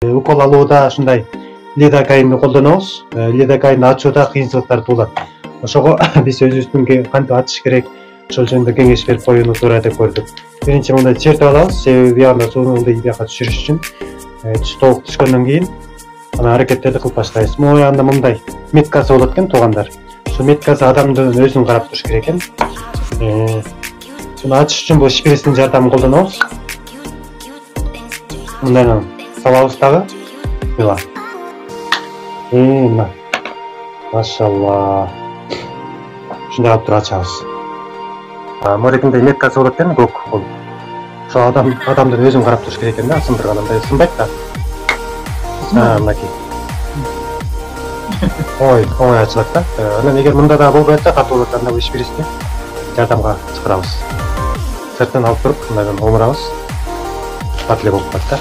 укол алууда ушундай лидокаинди колдонобуз. Лидокаинди ачууда кыйынчылыктар туулат. Ошого биз өзүбүздүн кантип ачыш керек, ошол жөнүндө кеңеш берип коюуну туура деп көрдүк. Биринчи мындай чертип алабыз, себеби биягында суунун бияка түшүрүш үчүн. Толук түшкөндөн кийин ана аракеттерди кылып баштайбыз. Могу ягында мындай меткасы болот экен туугандар. Ошол меткасы адамдын өзүн карап туруш керек экен. Муну ачыш үчүн бул шприцтин жардамын колдонобуз. Мындай салабыз дагы. Мына. Мына. Машалла. Ушундай кылып туруп ачабыз. Морегинде меткасы болот экен, көк бул. Ошол адамдын өзүн карап туруш керек экен да, сындырганда сынбайт да. Мынакей. Оңой ачылат да. Анан эгер мында да болбой атса, катуу болот, анда бул шприцти жардамга чакырабыз. Сыртынан алып туруп, мындан омурабыз. Патле болуп калат да.